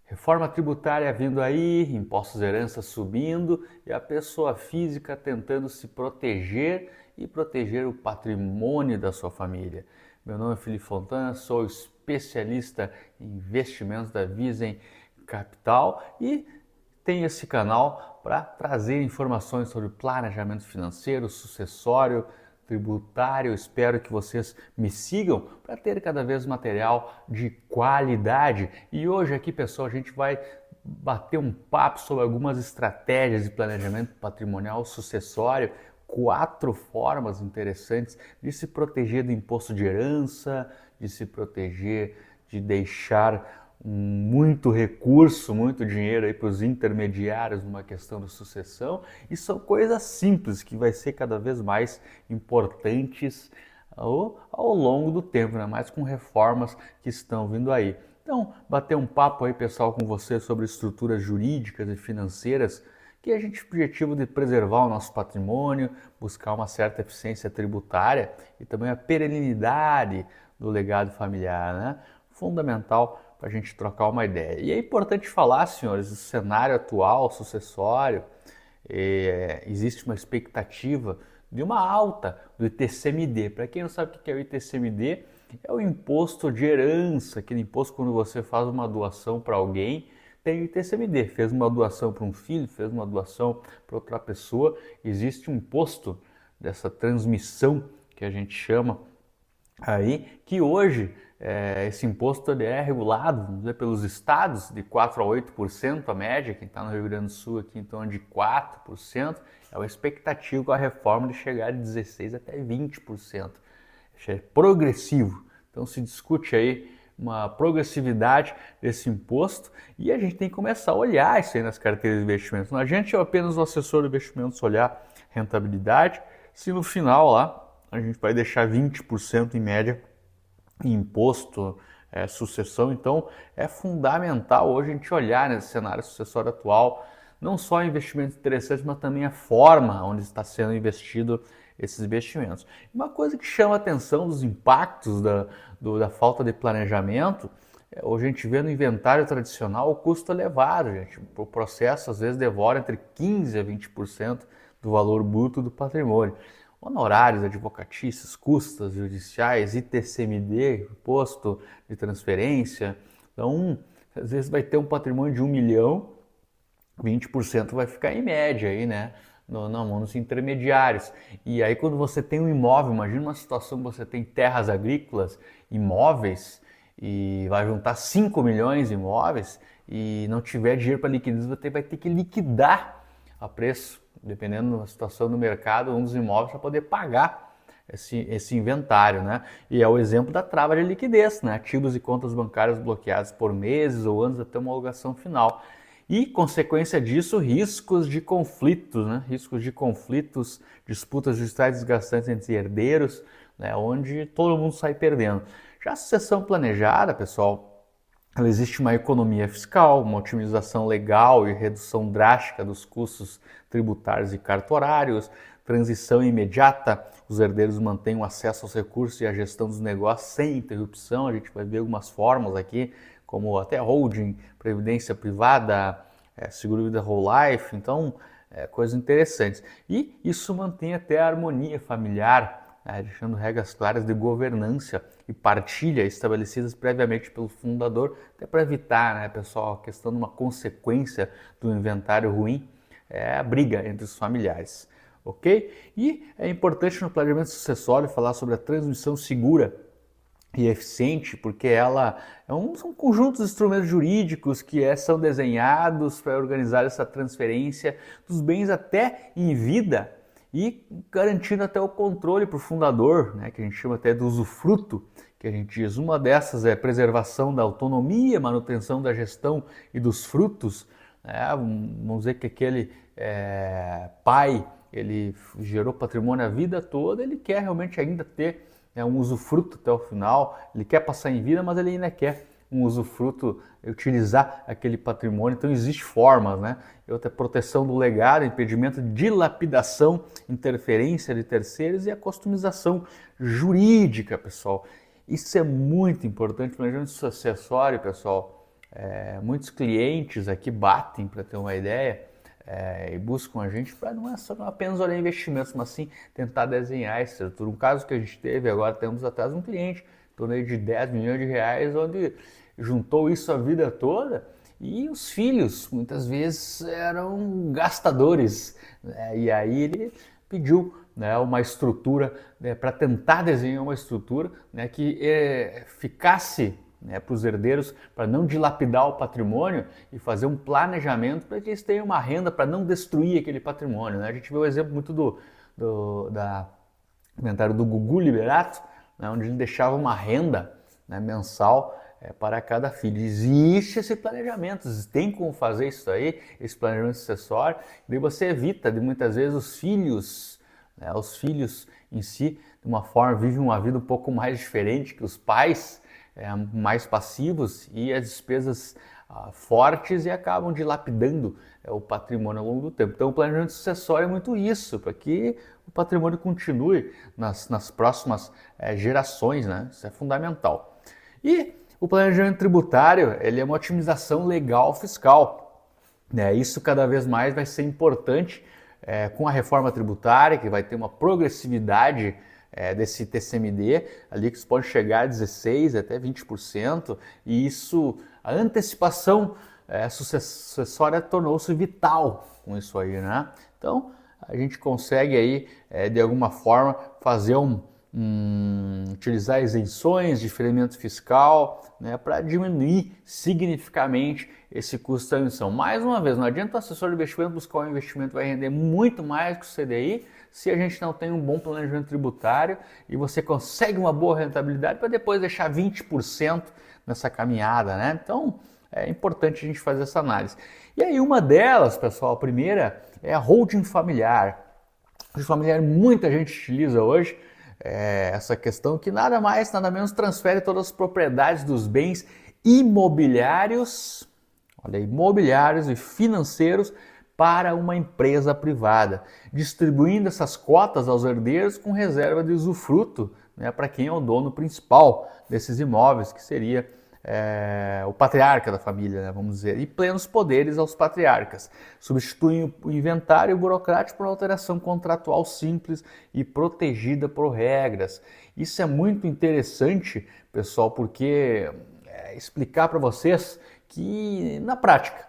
Reforma tributária vindo aí, impostos de herança subindo e a pessoa física tentando se proteger e proteger o patrimônio da sua família. Meu nome é Felipe Fontana, sou especialista em investimentos da Visem Capital e tenho esse canal para trazer informações sobre planejamento financeiro, sucessório, tributário. Espero que vocês me sigam para ter cada vez material de qualidade. E hoje aqui, pessoal, a gente vai bater um papo sobre algumas estratégias de planejamento patrimonial sucessório, 4 formas interessantes de se proteger do imposto de herança, de se proteger de deixar muito recurso, muito dinheiro aí para os intermediários numa questão de sucessão, e são coisas simples que vai ser cada vez mais importantes ao longo do tempo, né? Mais com reformas que estão vindo aí. Então, bater um papo aí, pessoal, com você sobre estruturas jurídicas e financeiras, que a gente tem o objetivo de preservar o nosso patrimônio, buscar uma certa eficiência tributária e também a perenidade do legado familiar, né? Fundamental para a gente trocar uma ideia. E é importante falar, senhores, o cenário atual, sucessório, existe uma expectativa de uma alta do ITCMD. Para quem não sabe o que é o ITCMD, é o imposto de herança, aquele imposto quando você faz uma doação para alguém, tem o ITCMD. Fez uma doação para um filho, fez uma doação para outra pessoa, existe um imposto dessa transmissão que a gente chama aí, que hoje esse imposto ele é regulado pelos estados de 4 a 8% a média. Quem está no Rio Grande do Sul aqui em torno de 4%, é uma expectativa com a reforma de chegar de 16% até 20%. É progressivo, então se discute aí uma progressividade desse imposto e a gente tem que começar a olhar isso aí nas carteiras de investimentos. Não adianta apenas o assessor de investimentos olhar rentabilidade, se no final lá a gente vai deixar 20% em média em imposto, sucessão. Então é fundamental hoje a gente olhar nesse cenário sucessório atual, não só investimentos interessantes, mas também a forma onde está sendo investido esses investimentos. Uma coisa que chama a atenção dos impactos da falta de planejamento, hoje a gente vê no inventário tradicional o custo elevado, gente. O processo às vezes devora entre 15% a 20% do valor bruto do patrimônio. Honorários advocatícios, custas judiciais, ITCMD, imposto de transferência. Então, às vezes vai ter um patrimônio de 1 milhão, 20% vai ficar em média aí, né? Na mão dos intermediários. E aí quando você tem um imóvel, imagina uma situação que você tem terras agrícolas, imóveis, e vai juntar 5 milhões de imóveis e não tiver dinheiro para liquidez, você vai ter que liquidar a preço, dependendo da situação do mercado, um dos imóveis para poder pagar esse inventário, né? E é o exemplo da trava de liquidez, né? Ativos e contas bancárias bloqueados por meses ou anos até uma homologação final. E, consequência disso, riscos de conflitos, né? Riscos de conflitos, disputas judiciais desgastantes entre herdeiros, né? Onde todo mundo sai perdendo. Já a sucessão planejada, pessoal, ela existe uma economia fiscal, uma otimização legal e redução drástica dos custos tributários e cartorários, transição imediata, os herdeiros mantêm o acesso aos recursos e a gestão dos negócios sem interrupção. A gente vai ver algumas formas aqui, como até holding, previdência privada, seguro-vida whole life, então coisas interessantes. E isso mantém até a harmonia familiar, deixando regras claras de governança e partilha estabelecidas previamente pelo fundador, até para evitar, né, pessoal, a questão de uma consequência do inventário ruim, a briga entre os familiares, ok? E é importante no planejamento sucessório falar sobre a transmissão segura e eficiente, porque ela são conjuntos de instrumentos jurídicos que são desenhados para organizar essa transferência dos bens até em vida e garantindo até o controle para o fundador, né, que a gente chama até do usufruto, que a gente diz. Uma dessas é a preservação da autonomia, manutenção da gestão e dos frutos. Vamos dizer que aquele pai, ele gerou patrimônio a vida toda, ele quer realmente ainda ter um usufruto até o final, ele quer passar em vida, mas ele ainda quer um usufruto, utilizar aquele patrimônio. Então existe formas, né? Outra proteção do legado, impedimento de dilapidação, interferência de terceiros e a customização jurídica, pessoal. Isso é muito importante. Planejamento sucessório, pessoal, Muitos clientes aqui batem, para ter uma ideia, e buscam a gente para não é só apenas olhar investimentos, mas sim tentar desenhar a estrutura. Um caso que a gente teve agora, temos atrás um cliente, em torno de 10 milhões de reais, onde juntou isso a vida toda e os filhos muitas vezes eram gastadores, né? E aí ele pediu, né, uma estrutura, né, para tentar desenhar uma estrutura, né, que ficasse, né, para os herdeiros, para não dilapidar o patrimônio e fazer um planejamento para que eles tenham uma renda para não destruir aquele patrimônio, né? A gente vê o exemplo muito do comentário do Gugu Liberato, né, onde ele deixava uma renda, né, mensal para cada filho. Existe esse planejamento, tem como fazer isso aí, esse planejamento sucessório, e daí você evita de muitas vezes os filhos, né, os filhos em si, de uma forma, vivem uma vida um pouco mais diferente que os pais, mais passivos, e as despesas fortes, e acabam dilapidando o patrimônio ao longo do tempo. Então o planejamento sucessório é muito isso, para que o patrimônio continue nas próximas gerações, né? Isso é fundamental. E o planejamento tributário, ele é uma otimização legal fiscal, né? Isso cada vez mais vai ser importante com a reforma tributária, que vai ter uma progressividade desse TCMD, ali que pode chegar a 16% até 20%, e isso, a antecipação sucessória tornou-se vital com isso aí, né? Então, a gente consegue aí, de alguma forma, fazer utilizar isenções, diferimento fiscal, né, para diminuir significativamente esse custo da emissão. Mais uma vez, não adianta o assessor de investimento buscar um investimento que vai render muito mais que o CDI se a gente não tem um bom planejamento tributário e você consegue uma boa rentabilidade para depois deixar 20% nessa caminhada, né? Então, é importante a gente fazer essa análise. E aí uma delas, pessoal, a primeira é a holding familiar. Holding familiar muita gente utiliza hoje, essa questão que nada mais, nada menos transfere todas as propriedades dos bens imobiliários, olha, imobiliários e financeiros para uma empresa privada, distribuindo essas cotas aos herdeiros com reserva de usufruto, né, para quem é o dono principal desses imóveis, que seria o patriarca da família, né, vamos dizer, e plenos poderes aos patriarcas. Substituem o inventário burocrático por alteração contratual simples e protegida por regras. Isso é muito interessante, pessoal, porque explicar para vocês que, na prática,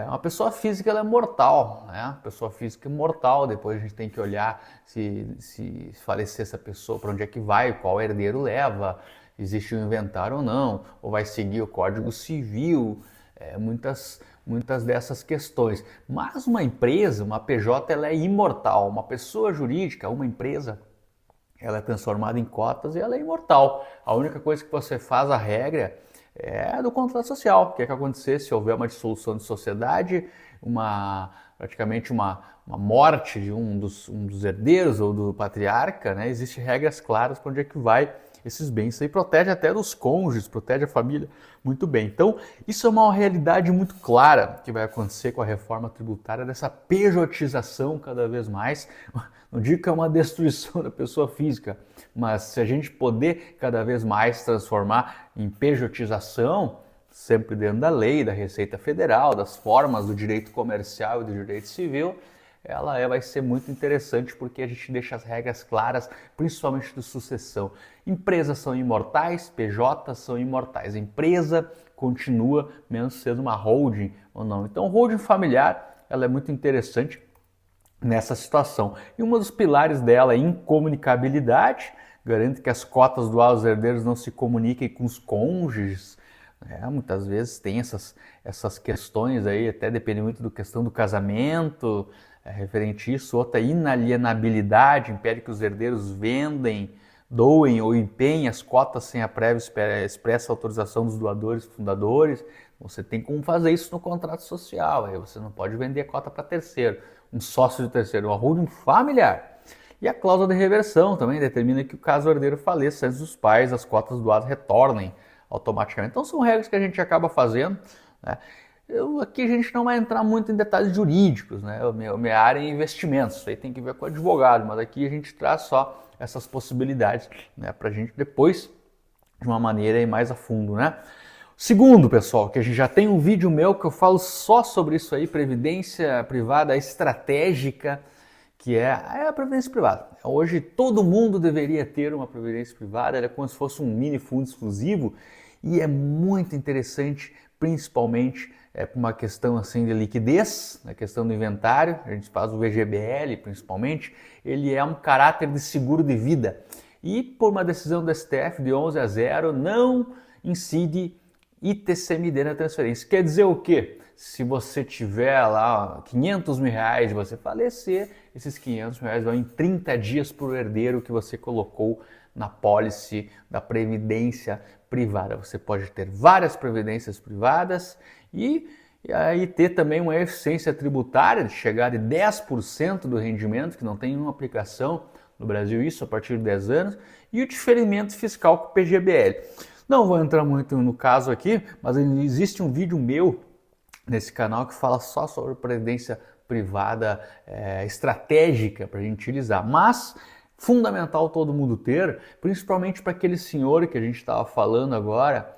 uma pessoa física ela é mortal, né? A pessoa física é mortal, depois a gente tem que olhar se falecer essa pessoa, para onde é que vai, qual herdeiro leva, existe um inventário ou não, ou vai seguir o Código Civil, muitas dessas questões. Mas uma empresa, uma PJ, ela é imortal, uma pessoa jurídica, uma empresa, ela é transformada em cotas e ela é imortal. A única coisa que você faz, a regra, é do contrato social. O que é que acontecer se houver uma dissolução de sociedade, praticamente uma morte de um dos herdeiros ou do patriarca, né? Existem regras claras para onde é que vai esses bens. Isso aí protege até dos cônjuges, protege a família muito bem. Então, isso é uma realidade muito clara que vai acontecer com a reforma tributária, dessa pejotização cada vez mais. Não digo que é uma destruição da pessoa física, mas se a gente poder cada vez mais transformar em pejotização, sempre dentro da lei, da Receita Federal, das formas do direito comercial e do direito civil, ela vai ser muito interessante porque a gente deixa as regras claras, principalmente de sucessão. Empresas são imortais, PJs são imortais. A empresa continua mesmo sendo uma holding ou não. Então, holding familiar, ela é muito interessante nessa situação. E um dos pilares dela é incomunicabilidade, garante que as cotas do aos herdeiros não se comuniquem com os cônjuges. Muitas vezes tem essas questões aí, até depende muito da questão do casamento, referente a isso. Outra, inalienabilidade, impede que os herdeiros vendem, doem ou empenhem as cotas sem a prévia expressa autorização dos doadores e fundadores. Você tem como fazer isso no contrato social, aí você não pode vender a cota para terceiro, um sócio de terceiro, uma holding familiar. E a cláusula de reversão também determina que, caso o herdeiro faleça antes dos pais, as cotas doadas retornem automaticamente. Então são regras que a gente acaba fazendo, né? Aqui a gente não vai entrar muito em detalhes jurídicos, né? Minha área é investimentos, isso aí tem que ver com o advogado, mas aqui a gente traz só essas possibilidades, né, para a gente depois, de uma maneira mais a fundo, né? Segundo, pessoal, que a gente já tem um vídeo meu que eu falo só sobre isso aí, previdência privada estratégica, que é a previdência privada. Hoje todo mundo deveria ter uma previdência privada, ela é como se fosse um mini fundo exclusivo e é muito interessante, principalmente por uma questão assim de liquidez, na questão do inventário, a gente faz o VGBL principalmente, ele é um caráter de seguro de vida e por uma decisão do STF de 11-0 não incide ITCMD na transferência. Quer dizer o quê? Se você tiver lá 500 mil reais e você falecer, esses 500 mil reais vão em 30 dias para o herdeiro que você colocou na pólice da previdência privada. Você pode ter várias previdências privadas e aí ter também uma eficiência tributária de chegar de 10% do rendimento, que não tem nenhuma aplicação no Brasil, isso a partir de 10 anos, e o diferimento fiscal com o PGBL. Não vou entrar muito no caso aqui, mas existe um vídeo meu nesse canal que fala só sobre previdência privada estratégica para a gente utilizar, mas fundamental todo mundo ter, principalmente para aquele senhor que a gente estava falando agora,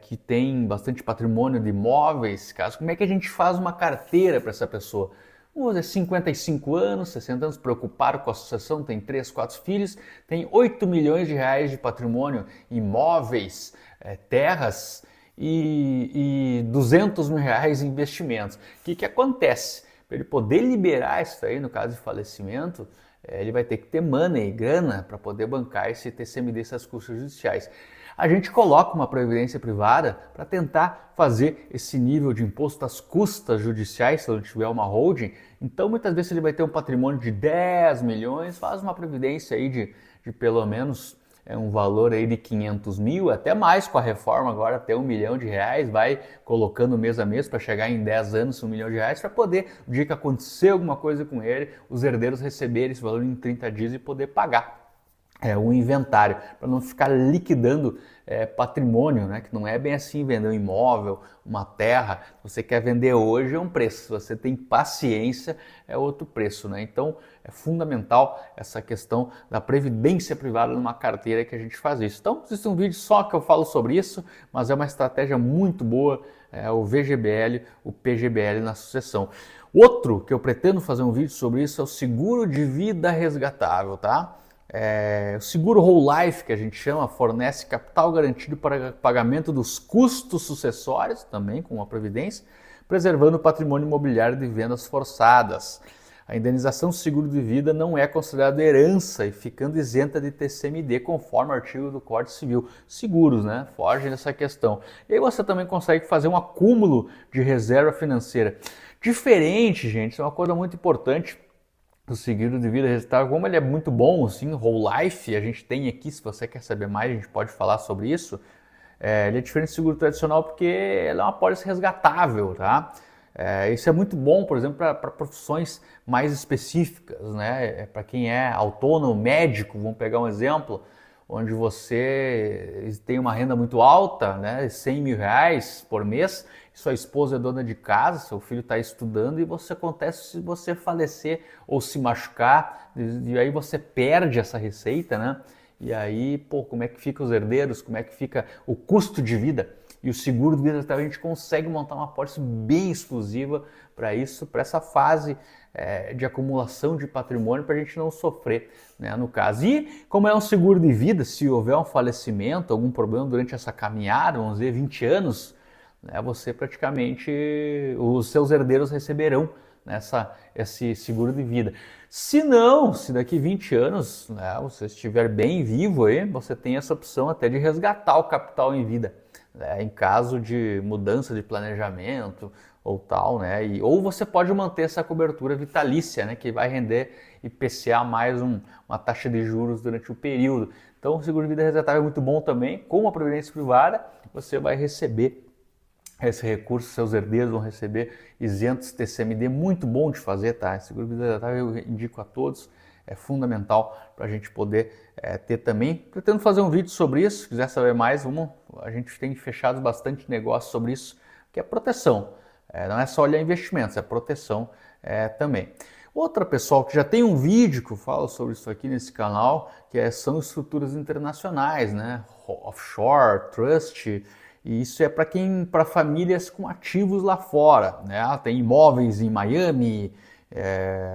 que tem bastante patrimônio de imóveis, caso, como é que a gente faz uma carteira para essa pessoa? Vamos dizer, 55 anos, 60 anos, preocupado com a sucessão, tem 3, 4 filhos, tem 8 milhões de reais de patrimônio, imóveis, terras e 200 mil reais em investimentos. O que acontece? Para ele poder liberar isso aí, no caso de falecimento, ele vai ter que ter money, grana, para poder bancar esse TCMD, essas custas judiciais. A gente coloca uma previdência privada para tentar fazer esse nível de imposto das custas judiciais, se ele tiver uma holding. Então, muitas vezes ele vai ter um patrimônio de 10 milhões, faz uma previdência aí de pelo menos um valor aí de 500 mil, até mais com a reforma agora, até 1 milhão de reais, vai colocando mês a mês para chegar em 10 anos 1 milhão de reais, para poder, no dia que acontecer alguma coisa com ele, os herdeiros receberem esse valor em 30 dias e poder pagar o inventário, para não ficar liquidando patrimônio, né? Que não é bem assim vender um imóvel, uma terra. Se você quer vender hoje é um preço, se você tem paciência é outro preço, né? Então é fundamental essa questão da previdência privada numa carteira que a gente faz isso. Então existe um vídeo só que eu falo sobre isso, mas é uma estratégia muito boa, o VGBL, o PGBL na sucessão. Outro que eu pretendo fazer um vídeo sobre isso é o seguro de vida resgatável, tá? O seguro Whole Life, que a gente chama, fornece capital garantido para pagamento dos custos sucessórios, também com a previdência, preservando o patrimônio imobiliário de vendas forçadas. A indenização do seguro de vida não é considerada herança e ficando isenta de TCMD, conforme o artigo do Código Civil. Seguros, né? Fogem dessa questão. E aí você também consegue fazer um acúmulo de reserva financeira. Diferente, gente, isso é uma coisa muito importante. O seguro de vida resgatável, como ele é muito bom, assim, Whole Life, a gente tem aqui, se você quer saber mais, a gente pode falar sobre isso. Ele é diferente do seguro tradicional porque ele é uma pólice resgatável, tá? Isso é muito bom, por exemplo, para profissões mais específicas, né? Para quem é autônomo, médico, vamos pegar um exemplo, onde você tem uma renda muito alta, né? 100 mil reais por mês, sua esposa é dona de casa, seu filho está estudando e você acontece se você falecer ou se machucar, e aí você perde essa receita, né? E aí, como é que fica os herdeiros, como é que fica o custo de vida? E o seguro de vida, a gente consegue montar uma pólice bem exclusiva para isso, para essa fase de acumulação de patrimônio, para a gente não sofrer, né, no caso. E como é um seguro de vida, se houver um falecimento, algum problema durante essa caminhada, vamos dizer, 20 anos, né, você praticamente, os seus herdeiros receberão esse seguro de vida. Se não, se daqui 20 anos, né, você estiver bem vivo, aí, você tem essa opção até de resgatar o capital em vida, né, em caso de mudança de planejamento ou tal, né? Ou você pode manter essa cobertura vitalícia, né, que vai render IPCA mais uma taxa de juros durante o período. Então o seguro de vida resgatável é muito bom também. Com a previdência privada, você vai receber esse recurso, seus herdeiros vão receber isentos TCMD, muito bom de fazer, tá? Esse seguro de vida resgatável eu indico a todos, é fundamental para a gente poder ter também. Pretendo fazer um vídeo sobre isso, se quiser saber mais, a gente tem fechado bastante negócio sobre isso, que é proteção. Não é só olhar investimentos, é proteção também. Outra, pessoal, que já tem um vídeo que eu falo sobre isso aqui nesse canal, são estruturas internacionais, né? Offshore, trust E isso é para famílias com ativos lá fora, né? Tem imóveis em Miami,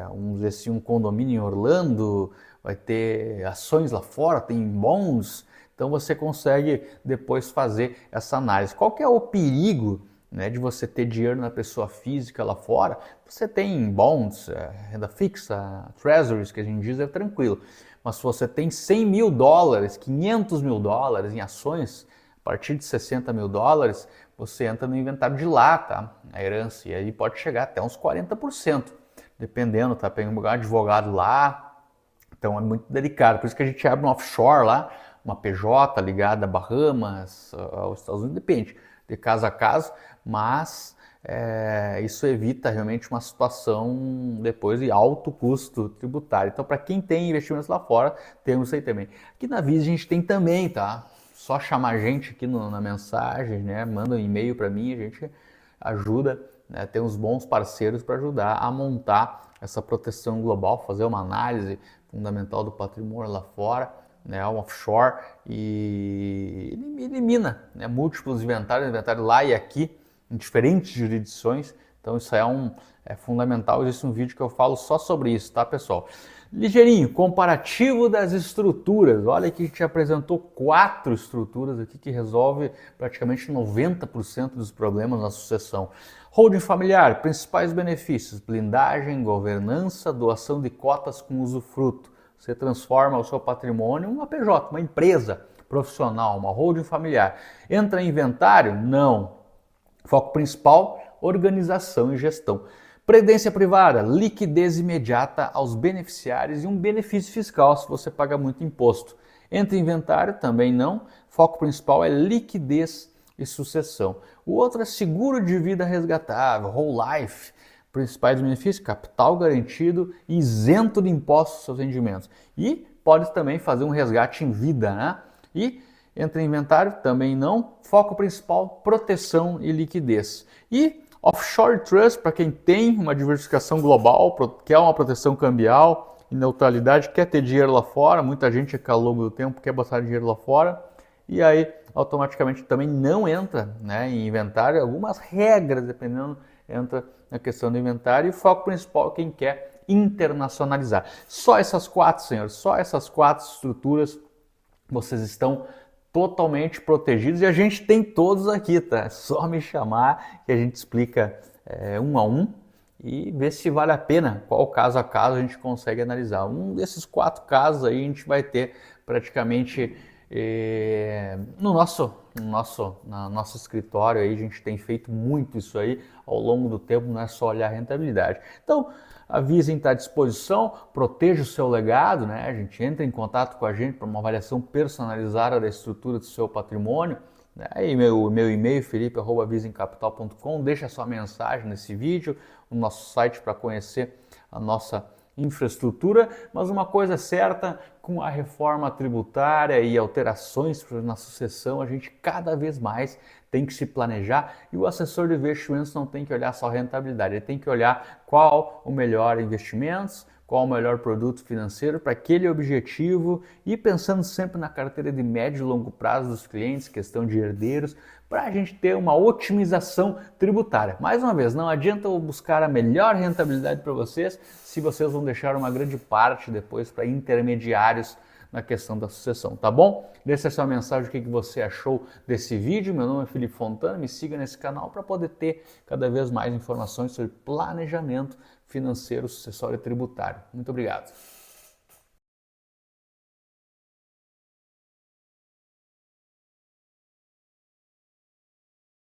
vamos dizer assim, um condomínio em Orlando, vai ter ações lá fora, tem bonds. Então você consegue depois fazer essa análise. Qual que é o perigo, né, de você ter dinheiro na pessoa física lá fora? Você tem bonds, renda fixa, treasuries, que a gente diz, é tranquilo. Mas se você tem 100 mil dólares, 500 mil dólares em ações, a partir de 60 mil dólares, você entra no inventário de lá, tá? A herança, e aí pode chegar até uns 40%, dependendo, tá? Pega um advogado lá, então é muito delicado. Por isso que a gente abre um offshore lá, uma PJ ligada a Bahamas, aos Estados Unidos, depende, de caso a caso, mas isso evita realmente uma situação depois de alto custo tributário. Então, para quem tem investimentos lá fora, temos isso aí também. Aqui na Visa a gente tem também, tá? Só chamar a gente aqui na mensagem, né? Manda um e-mail para mim, a gente ajuda, né? Tem uns bons parceiros para ajudar a montar essa proteção global, fazer uma análise fundamental do patrimônio lá fora, né? Um offshore, e elimina, né, múltiplos inventários lá e aqui, em diferentes jurisdições. Então isso é fundamental. Existe um vídeo que eu falo só sobre isso, tá, pessoal? Ligeirinho, comparativo das estruturas. Olha que a gente apresentou 4 estruturas aqui que resolve praticamente 90% dos problemas na sucessão. Holding familiar, principais benefícios: blindagem, governança, doação de cotas com usufruto. Você transforma o seu patrimônio em uma PJ, uma empresa profissional, uma holding familiar. Entra em inventário? Não. Foco principal, organização e gestão. Previdência privada, liquidez imediata aos beneficiários e um benefício fiscal se você paga muito imposto. Entra em inventário? Também não. Foco principal é liquidez e sucessão. O outro é seguro de vida resgatável, whole life. Principais benefícios: capital garantido, isento de impostos dos seus rendimentos. E pode também fazer um resgate em vida, né? E entra em inventário? Também não. Foco principal, proteção e liquidez. E offshore trust, para quem tem uma diversificação global, quer uma proteção cambial e neutralidade, quer ter dinheiro lá fora. Muita gente que ao longo do tempo quer botar dinheiro lá fora. E aí automaticamente também não entra, né, em inventário. Algumas regras, dependendo, entra na questão do inventário. E foco principal, quem quer internacionalizar. Só essas 4, senhores, só essas 4 estruturas vocês estão totalmente protegidos, e a gente tem todos aqui, tá? É só me chamar que a gente explica um a um e ver se vale a pena, qual caso a caso a gente consegue analisar. Um desses 4 casos aí a gente vai ter praticamente no nosso escritório aí. A gente tem feito muito isso aí ao longo do tempo, não é só olhar a rentabilidade. Então, a Visa está à disposição, proteja o seu legado, né? A gente entra em contato com a gente para uma avaliação personalizada da estrutura do seu patrimônio, né? E meu e-mail, felipe@visaemcapital.com, deixa sua mensagem nesse vídeo, no nosso site para conhecer a nossa infraestrutura. Mas uma coisa é certa, com a reforma tributária e alterações na sucessão, a gente cada vez mais tem que se planejar, e o assessor de investimentos não tem que olhar só a rentabilidade, ele tem que olhar qual o melhor investimentos, qual o melhor produto financeiro para aquele objetivo, e pensando sempre na carteira de médio e longo prazo dos clientes, questão de herdeiros, para a gente ter uma otimização tributária. Mais uma vez, não adianta eu buscar a melhor rentabilidade para vocês se vocês vão deixar uma grande parte depois para intermediários na questão da sucessão, tá bom? Deixa a sua mensagem, o que você achou desse vídeo. Meu nome é Felipe Fontana, me siga nesse canal para poder ter cada vez mais informações sobre planejamento financeiro, sucessório e tributário. Muito obrigado.